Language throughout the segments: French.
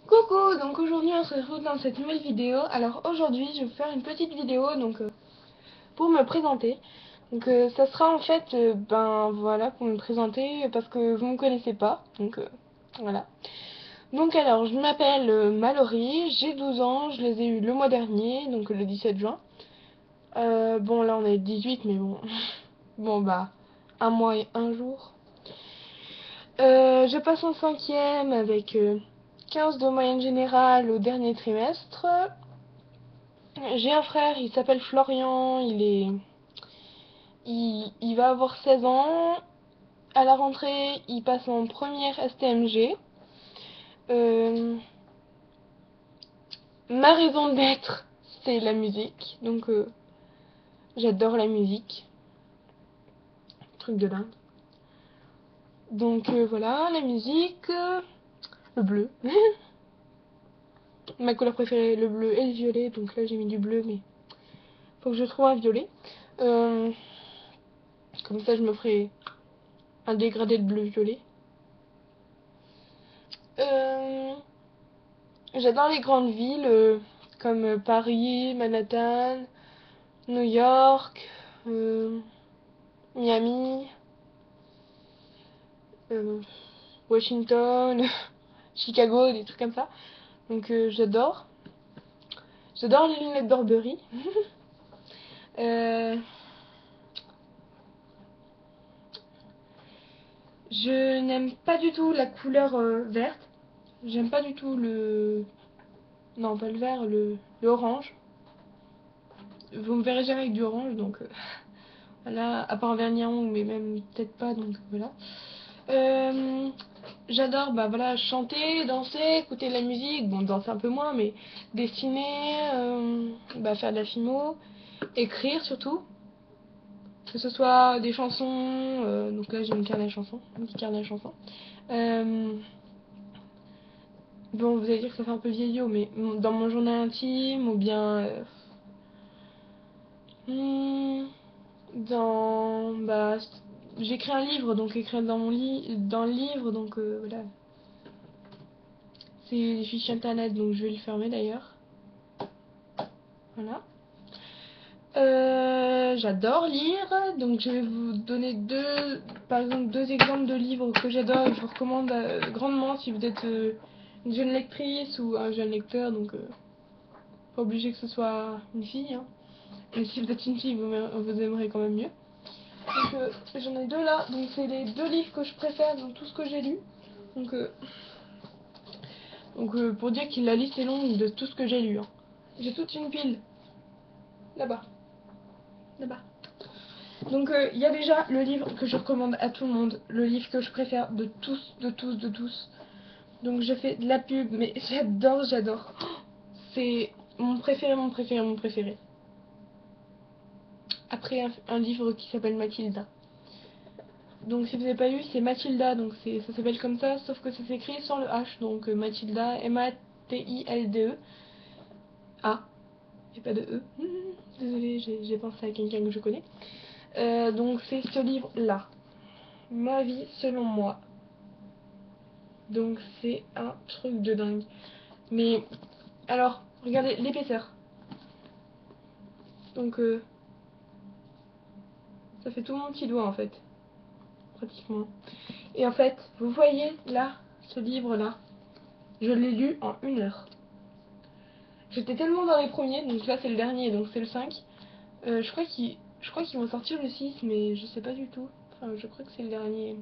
Coucou, donc aujourd'hui on se retrouve dans cette nouvelle vidéo. Alors aujourd'hui je vais vous faire une petite vidéo pour me présenter. Ça sera en fait, ben voilà, pour me présenter parce que vous me connaissez pas. Voilà. Donc alors je m'appelle Mallory, j'ai 12 ans, je les ai eu le mois dernier, donc le 17 juin. Bon là on est 18 mais bon, bon bah un mois et un jour. Je passe en cinquième avec 15 de moyenne générale au dernier trimestre. J'ai un frère, il s'appelle Florian, il va avoir 16 ans. À la rentrée, il passe en première STMG. Euh, Ma raison d'être, c'est la musique. J'adore la musique. Truc de dingue. Voilà, la musique. Le bleu. Ma couleur préférée, le bleu et le violet. Donc là, j'ai mis du bleu, mais faut que je trouve un violet. Euh, Comme ça, je me ferai un dégradé de bleu-violet. Euh, J'adore les grandes villes comme Paris, Manhattan, New York, Miami, euh, Washington, Chicago, des trucs comme ça. J'adore. J'adore les lunettes Burberry. Euh, je n'aime pas du tout la couleur verte. J'aime pas du tout le... Non, pas le vert, le orange. Vous me verrez jamais avec du orange, voilà, à part un vernis à ongles, mais même peut-être pas, donc voilà. Euh, J'adore bah voilà, chanter, danser, écouter de la musique, bon danser un peu moins, mais dessiner, bah, faire de la filmo, écrire surtout, que ce soit des chansons, donc là j'ai une carnet à chansons, un petit carnet à chansons. Euh, bon vous allez dire que ça fait un peu vieillot, mais dans mon journal intime ou bien hmm, dans bah j'écris un livre, donc écrire dans dans le livre, voilà. C'est des fichiers internet, donc je vais le fermer d'ailleurs. Voilà. J'adore lire, donc je vais vous donner par exemple deux exemples de livres que j'adore et que je vous recommande grandement si vous êtes une jeune lectrice ou un jeune lecteur, pas obligé que ce soit une fille, hein. Mais si vous êtes une fille, vous aimerez quand même mieux. J'en ai deux là, donc c'est les deux livres que je préfère dans tout ce que j'ai lu. Donc, euh, pour dire que la liste est longue de tout ce que j'ai lu, hein. J'ai toute une pile là-bas, là-bas. Il y a déjà le livre que je recommande à tout le monde, le livre que je préfère de tous, de tous, de tous. Donc je fais de la pub, mais j'adore, j'adore. C'est mon préféré, mon préféré, mon préféré. Après un livre qui s'appelle Mathilda. Donc si vous n'avez pas lu, c'est Mathilda, ça s'appelle comme ça, sauf que ça s'écrit sans le H, Mathilda, Mathilde. A, j'ai pas de E. Désolée, j'ai pensé à quelqu'un que je connais. Donc c'est ce livre-là. Ma vie selon moi. Donc c'est un truc de dingue. Mais alors, regardez l'épaisseur. Donc ça fait tout mon petit doigt en fait, pratiquement. Et en fait, vous voyez là, ce livre-là, je l'ai lu en 1 heure. J'étais tellement dans les premiers, donc là c'est le dernier, donc c'est le 5. Je crois qu'ils vont sortir le 6, mais je sais pas du tout. Enfin, je crois que c'est le dernier.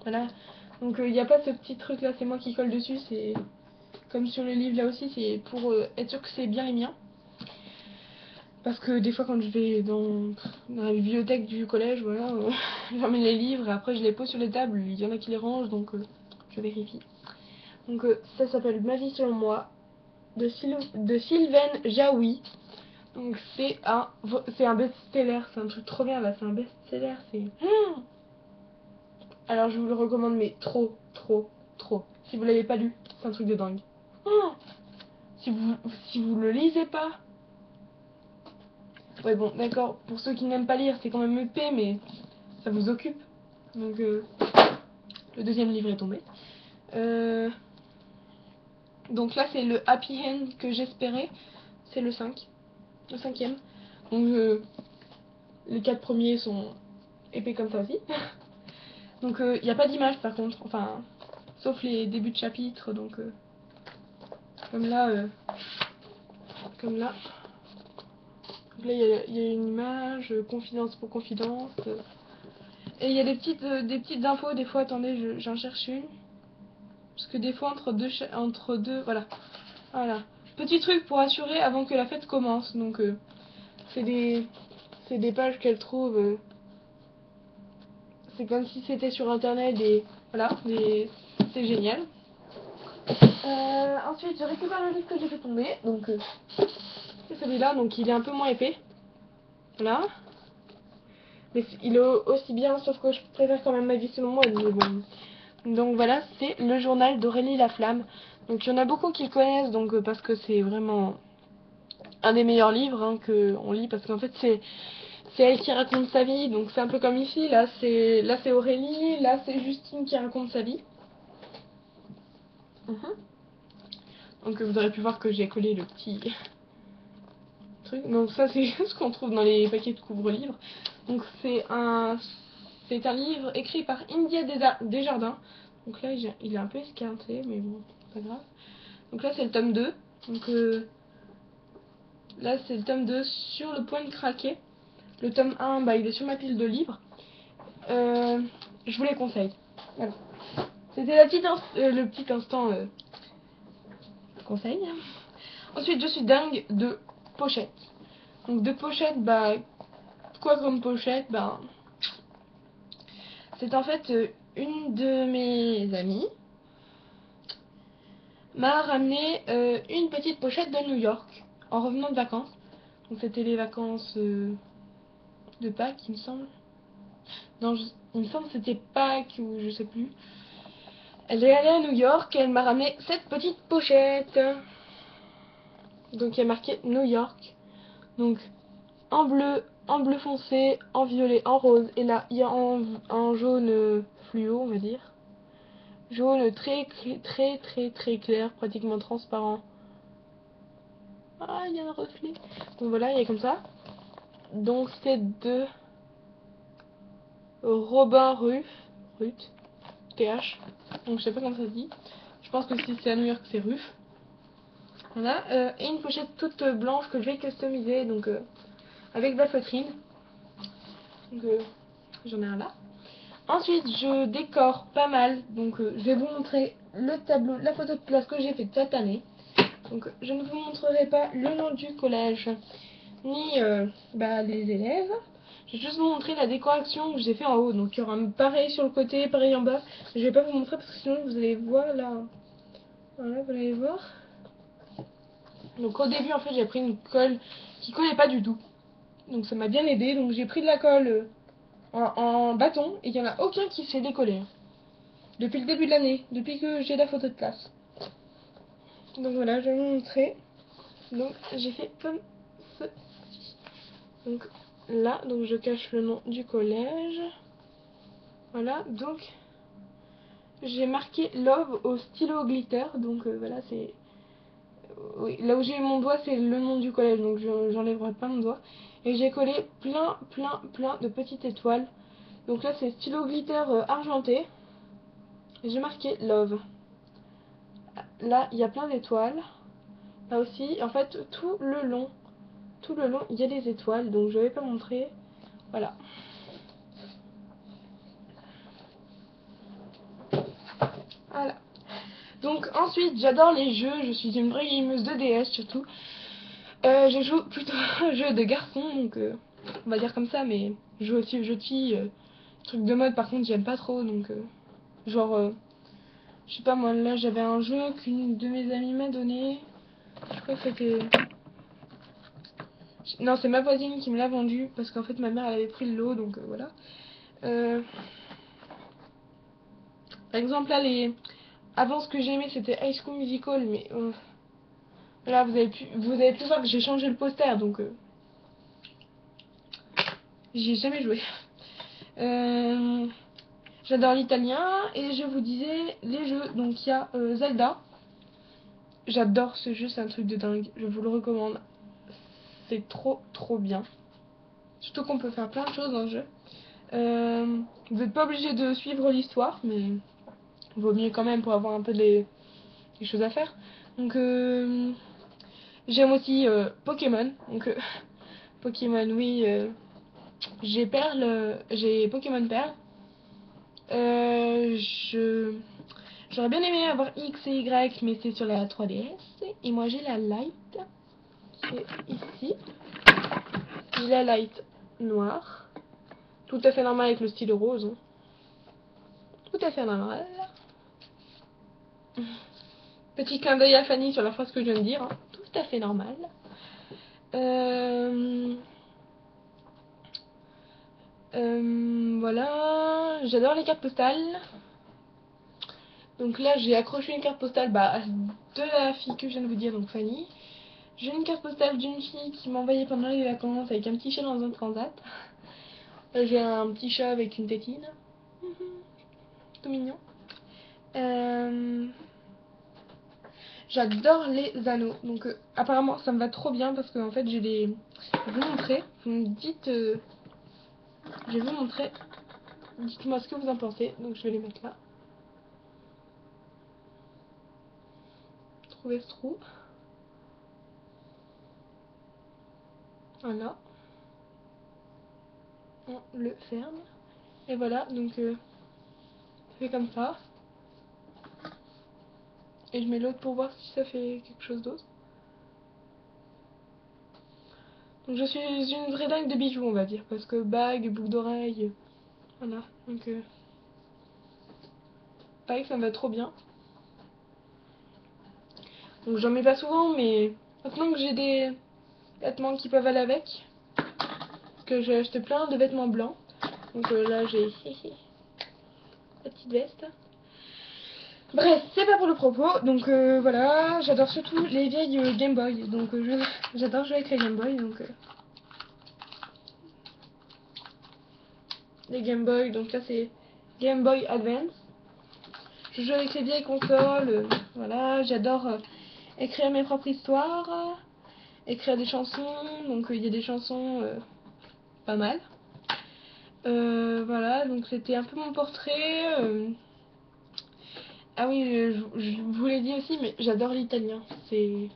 Voilà. Il n'y a pas ce petit truc là, c'est moi qui colle dessus, c'est comme sur le livre là aussi, c'est pour être sûr que c'est bien les miens. Parce que des fois quand je vais dans la bibliothèque du collège, voilà, j'emmène les livres et après je les pose sur les tables, il y en a qui les rangent, je vérifie. Ça s'appelle Ma vie selon moi, de Sylvain Jaoui. Donc c'est un best-seller, c'est un truc trop bien là, c'est un best-seller, c'est... Alors je vous le recommande mais trop, trop, trop. Si vous l'avez pas lu, c'est un truc de dingue. Si vous le lisez pas... Ouais bon d'accord, pour ceux qui n'aiment pas lire c'est quand même épais mais ça vous occupe. Le deuxième livre est tombé. Euh, Donc là c'est le happy end que j'espérais. C'est le 5. Le 5e. Donc les 4 premiers sont épais comme ça aussi. Donc il n'y a pas d'image par contre. Enfin, sauf les débuts de chapitre. Donc comme là. Comme là. Donc là il y a une image, confidence pour confidence. Et il y a des petites infos. Des fois, attendez, j'en cherche une. Parce que des fois entre deux, voilà. Voilà. Petit truc pour assurer avant que la fête commence. Donc c'est des pages qu'elle trouve. C'est comme si c'était sur internet et voilà, c'est génial. Ensuite, je récupère le livre que j'ai fait tomber. Donc c'est celui-là, donc il est un peu moins épais. Voilà. Mais il est aussi bien, sauf que je préfère quand même ma vie selon moi. Mais bon. Donc voilà, c'est le journal d'Aurélie Laflamme. Donc il y en a beaucoup qui le connaissent, donc parce que c'est vraiment un des meilleurs livres hein, qu'on lit, parce qu'en fait c'est elle qui raconte sa vie, donc c'est un peu comme ici, là c'est Aurélie, là c'est Justine qui raconte sa vie. Donc vous aurez pu voir que j'ai collé le petit truc. Donc ça c'est ce qu'on trouve dans les paquets de couvre-livres. Donc c'est un livre écrit par India Desjardins. Donc là il est un peu esquinté, mais bon, c'est pas grave. Donc là c'est le tome 2. Donc là c'est le tome 2 sur le point de craquer. Le tome 1, bah, il est sur ma pile de livres. Je vous les conseille. Voilà. C'était le petit instant conseil. Ensuite, je suis dingue de pochettes. Donc de pochettes, bah, quoi comme pochette, bah, c'est en fait une de mes amies m'a ramené une petite pochette de New York en revenant de vacances. Donc c'était les vacances de Pâques, il me semble. Non, il me semble que c'était Pâques ou je sais plus. Elle est allée à New York et elle m'a ramené cette petite pochette. Donc il y a marqué New York. Donc en bleu foncé, en violet, en rose. Et là il y a en jaune fluo, on va dire. Jaune très clair, pratiquement transparent. Ah, il y a un reflet. Donc voilà, il y a comme ça. Donc c'est de Robin Ruth, TH. Donc je sais pas comment ça se dit. Je pense que si c'est à New York, c'est Ruth. Voilà, et une pochette toute blanche que je vais customiser, donc avec de la feutrine. Donc j'en ai un là. Ensuite, je décore pas mal, donc je vais vous montrer le tableau, la photo de classe que j'ai fait cette année. Donc je ne vous montrerai pas le nom du collège, ni bah, les élèves. Je vais juste vous montrer la décoration que j'ai fait en haut. Donc il y aura pareil sur le côté, pareil en bas. Je vais pas vous montrer parce que sinon vous allez voir là. Voilà, vous allez voir. Donc au début en fait j'ai pris une colle qui collait pas du tout. Donc ça m'a bien aidé. Donc j'ai pris de la colle en bâton et il n'y en a aucun qui s'est décollé. Depuis le début de l'année, depuis que j'ai la photo de classe. Donc voilà, je vais vous montrer. Donc j'ai fait comme ceci. Donc là, donc je cache le nom du collège. Voilà, donc j'ai marqué Love au stylo glitter. Donc voilà, c'est... Oui, là où j'ai mon doigt, c'est le nom du collège. Donc j'enlèverai pas mon doigt. Et j'ai collé plein de petites étoiles. Donc là, c'est stylo glitter argenté. J'ai marqué Love. Là, il y a plein d'étoiles. Là aussi, en fait, tout le long, il y a des étoiles. Donc je vais pas montrer. Voilà. Voilà. Donc ensuite, j'adore les jeux. Je suis une vraie gameuse de DS surtout. Je joue plutôt aux jeux de garçons, donc on va dire comme ça, mais je joue aussi aux jeux de filles. Truc de mode, par contre, j'aime pas trop, donc genre, je sais pas moi, là j'avais un jeu qu'une de mes amies m'a donné. Je crois que c'était... Non, c'est ma voisine qui me l'a vendu, parce qu'en fait ma mère elle avait pris le lot, donc voilà. Par exemple, là, avant ce que j'aimais c'était High School Musical, mais là vous avez pu voir que j'ai changé le poster, donc j'y ai jamais joué. J'adore l'italien et je vous disais les jeux. Donc il y a Zelda. J'adore ce jeu, c'est un truc de dingue. Je vous le recommande. C'est trop bien. Surtout qu'on peut faire plein de choses dans le jeu. Vous n'êtes pas obligé de suivre l'histoire, mais vaut mieux quand même pour avoir un peu des choses à faire. Donc j'aime aussi Pokémon. Donc Pokémon, oui. J'ai Pokémon Perle. Euh, je J'aurais bien aimé avoir X et Y, mais c'est sur la 3DS. Et moi j'ai la Light, qui est ici. J'ai la Light noire. Tout à fait normal avec le stylo rose. Hein. Tout à fait normal. Petit clin d'œil à Fanny sur la phrase que je viens de dire. Hein. Tout à fait normal. Voilà. J'adore les cartes postales. Donc là, j'ai accroché une carte postale de la fille que je viens de vous dire, donc Fanny. J'ai une carte postale d'une fille qui m'a envoyé pendant les vacances avec un petit chat dans un transat. Là, j'ai un petit chat avec une tétine. Tout mignon. J'adore les anneaux. Donc apparemment, ça me va trop bien parce que en fait, j'ai les... Je vais vous montrer. Vous me dites... Je vais vous montrer. Dites-moi ce que vous en pensez. Donc je vais les mettre là. Trouver ce trou. Voilà. On le ferme. Et voilà, donc je fais comme ça. Et je mets l'autre pour voir si ça fait quelque chose d'autre. Donc je suis une vraie dingue de bijoux, on va dire. Parce que bague, boucle d'oreille, voilà. Donc pareil, ça me va trop bien. Donc j'en mets pas souvent, mais maintenant que j'ai des vêtements qui peuvent aller avec, parce que j'ai acheté plein de vêtements blancs. Donc là j'ai la petite veste. Bref, c'est pas pour le propos. Donc voilà, j'adore surtout les vieilles Game Boy. Donc j'adore jouer avec les Game Boy. Donc les Game Boy, donc là c'est Game Boy Advance. Je joue avec les vieilles consoles, voilà, j'adore écrire mes propres histoires, écrire des chansons, donc il y a des chansons pas mal. Voilà, donc c'était un peu mon portrait. Ah oui, je vous l'ai dit aussi, mais j'adore l'italien, c'est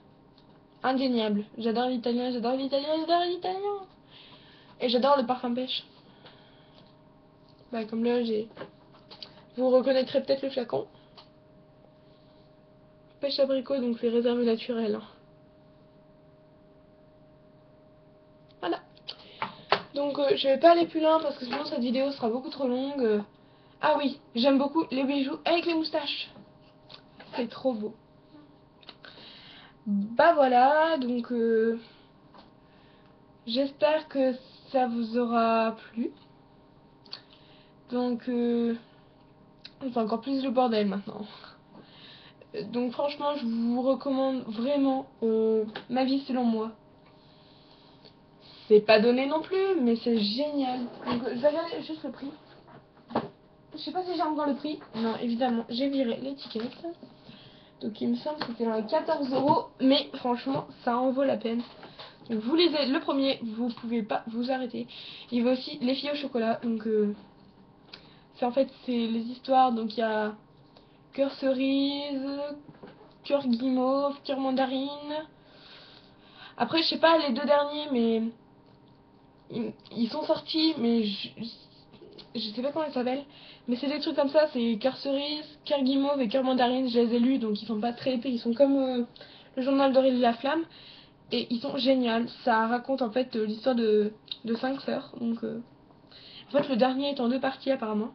indéniable. J'adore l'italien, j'adore l'italien, j'adore l'italien. Et j'adore le parfum pêche. Bah comme là j'ai... Vous reconnaîtrez peut-être le flacon. Pêche abricot, donc c'est réserve naturelle. Hein. Voilà. Donc je vais pas aller plus loin parce que sinon cette vidéo sera beaucoup trop longue. Ah oui, j'aime beaucoup les bijoux avec les moustaches. C'est trop beau. Bah voilà, donc j'espère que ça vous aura plu. Donc c'est encore plus le bordel maintenant. Donc franchement, je vous recommande vraiment ma vie selon moi. C'est pas donné non plus, mais c'est génial. Donc je vais regarder juste le prix. Je sais pas si j'ai encore le prix. Non, évidemment, j'ai viré l'étiquette. Donc il me semble que c'était un 14 €, mais franchement, ça en vaut la peine. Donc vous lisez le premier, vous pouvez pas vous arrêter. Il y a aussi Les filles au chocolat. Donc c'est en fait c'est les histoires. Donc il y a cœur cerise, cœur guimauve, cœur mandarine. Après je sais pas les deux derniers, mais ils sont sortis, mais je sais pas comment ils s'appellent. Mais c'est des trucs comme ça, c'est cœur cerise, cœur guimauve et cœur mandarine. Je les ai lus, donc ils sont pas très épais. Ils sont comme le journal d'Aurélie Laflamme. Et ils sont géniaux. Ça raconte en fait l'histoire de 5 sœurs. Donc en fait le dernier est en deux parties apparemment.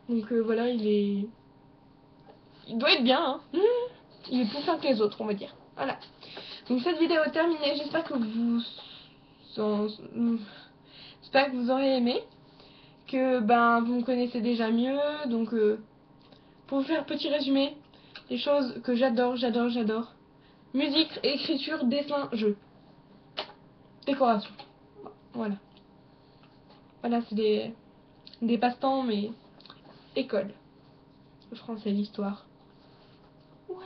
Donc voilà, il doit être bien. Hein. Il est plus fin que les autres, on va dire. Voilà. Donc cette vidéo est terminée. J'espère que j'espère que vous aurez aimé. Que ben vous me connaissez déjà mieux. Donc pour vous faire un petit résumé, les choses que j'adore. Musique, écriture, dessin, jeu. Décoration. Voilà. Voilà, c'est des passe-temps, mais école. Le français, l'histoire. Ouais.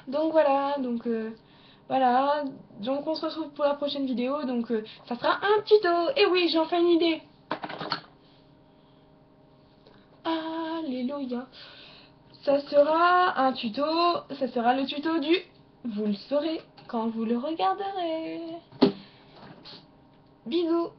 Donc voilà, voilà, donc on se retrouve pour la prochaine vidéo, donc ça sera un tuto. Et oui, j'ai enfin une idée. Alléluia. Ça sera un tuto, ça sera le tuto du... Vous le saurez quand vous le regarderez. Bisous.